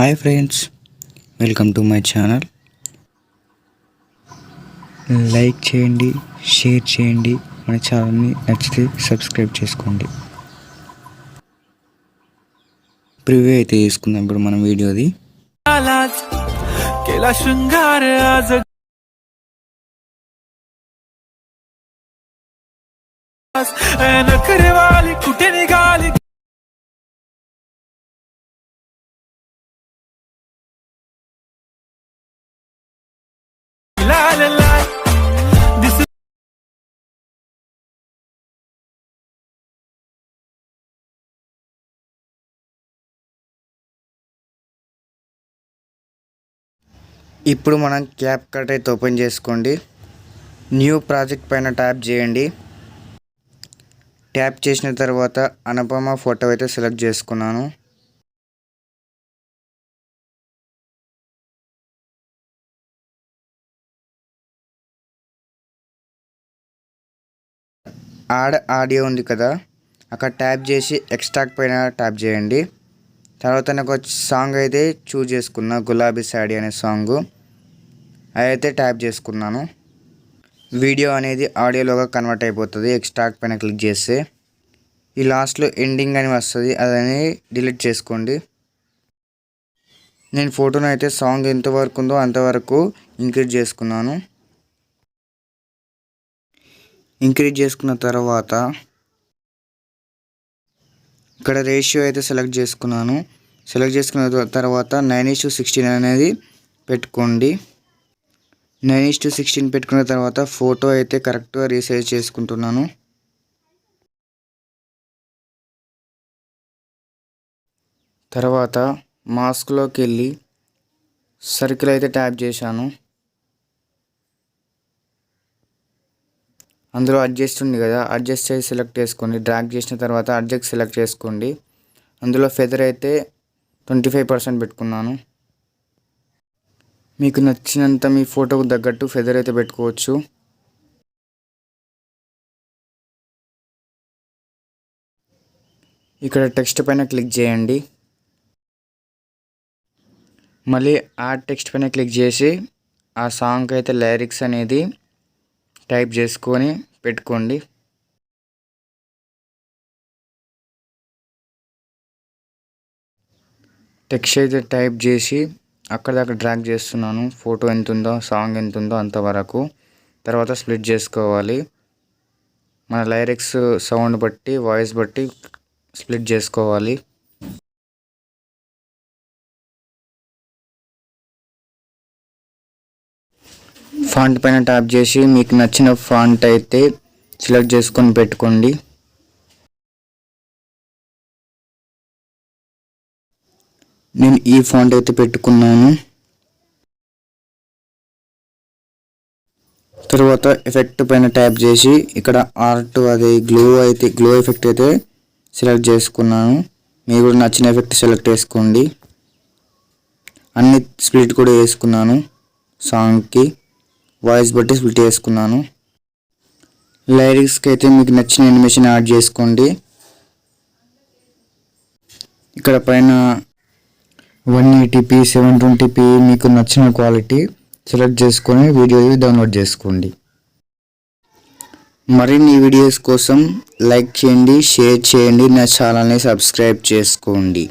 Hi friends, welcome to my channel. Like చేయండి, share చేయండి, మన ఛానల్ని నచ్చితే సబ్స్క్రైబ్ చేసుకోండి. ప్రివ్యూ అయితే తీసుకుందాం ఇప్పుడు మనం వీడియోది. ఇప్పుడు మనం క్యాప్ కట్ అయితే ఓపెన్ చేసుకోండి. న్యూ ప్రాజెక్ట్ పైన ట్యాప్ చేయండి. ట్యాప్ చేసిన తర్వాత అనుపమ ఫోటో అయితే సెలెక్ట్ చేసుకున్నాను. ఆడియో ఉంది కదా, అక్కడ ట్యాప్ చేసి ఎక్స్ట్రాక్ట్ పైన ట్యాప్ చేయండి. తర్వాత నాకు సాంగ్ అయితే చూజ్ చేసుకున్నా, గులాబీ సాడీ అనే సాంగ్ అదైతే ట్యాప్ చేసుకున్నాను. వీడియో అనేది ఆడియోలోగా కన్వర్ట్ అయిపోతుంది ఎక్స్ట్రాక్ట్ పైన క్లిక్ చేస్తే. ఈ లాస్ట్లో ఎండింగ్ అని వస్తుంది, అదని డిలీట్ చేసుకోండి. నేను ఫోటోను అయితే సాంగ్ ఎంతవరకు ఉందో అంతవరకు ఇంక్రీజ్ చేసుకున్నాను. ఇంక్రీజ్ చేసుకున్న తర్వాత ఇక్కడ రేషియో అయితే సెలెక్ట్ చేసుకున్నాను. సెలెక్ట్ చేసుకున్న తర్వాత 9:16 అనేది పెట్టుకోండి. 9:16 పెట్టుకున్న తర్వాత ఫోటో అయితే కరెక్ట్గా రీసైజ్ చేసుకుంటున్నాను. తర్వాత మాస్క్లోకి వెళ్ళి సర్కిల్ అయితే ట్యాప్ చేశాను. అందులో అడ్జస్ట్ ఉంది కదా, అడ్జస్ట్ చేసి సెలెక్ట్ చేసుకోండి. డ్రాగ్ చేసిన తర్వాత అడ్జస్ట్ సెలెక్ట్ చేసుకోండి. అందులో ఫెదర్ అయితే 25% పెట్టుకున్నాను. మీకు నచ్చినంత మీ ఫోటోకు తగ్గట్టు ఫెదర్ అయితే పెట్టుకోవచ్చు. ఇక్కడ టెక్స్ట్ పైన క్లిక్ చేయండి. మళ్ళీ ఆ టెక్స్ట్ పైన క్లిక్ చేసి ఆ సాంగ్ అయితే లిరిక్స్ అనేది టైప్ చేసుకొని పెట్టుకోండి. టెక్స్ట్ అయితే టైప్ చేసి అక్కడ డ్రాగ్ చేస్తున్నాను. ఫోటో ఎంత ఉందో, సాంగ్ ఎంత ఉందో అంతవరకు. తర్వాత స్ప్లిట్ చేసుకోవాలి. మన లిరిక్స్ సౌండ్ బట్టి, వాయిస్ బట్టి స్ప్లిట్ చేసుకోవాలి. ఫాంట్ పైన ట్యాప్ చేసి మీకు నచ్చిన ఫాంట్ అయితే సెలెక్ట్ చేసుకొని పెట్టుకోండి. నేను ఈ ఫాంట్ అయితే పెట్టుకున్నాను. తర్వాత ఎఫెక్ట్ పైన ట్యాప్ చేసి ఇక్కడ ఆర్ట్ అది గ్లో ఎఫెక్ట్ అయితే సెలెక్ట్ చేసుకున్నాను. మీకు కూడా నచ్చిన ఎఫెక్ట్ సెలెక్ట్ చేసుకోండి. అన్ని స్ప్లిట్ కూడా వేసుకున్నాను. సాంగ్కి వాయిస్ బట్టి స్ప్లిట్ చేసుకున్నాను. లిరిక్స్కి అయితే మీకు నచ్చిన యానిమేషన్ యాడ్ చేసుకోండి. ఇక్కడ పైన 180p 720p మీకు నచ్చిన క్వాలిటీ సెలెక్ట్ చేసుకొని వీడియో డౌన్లోడ్ చేసుకోండి. మరిన్ని వీడియోస్ కోసం లైక్ చేయండి, షేర్ చేయండి, నా ఛానల్ని సబ్స్క్రైబ్ చేసుకోండి.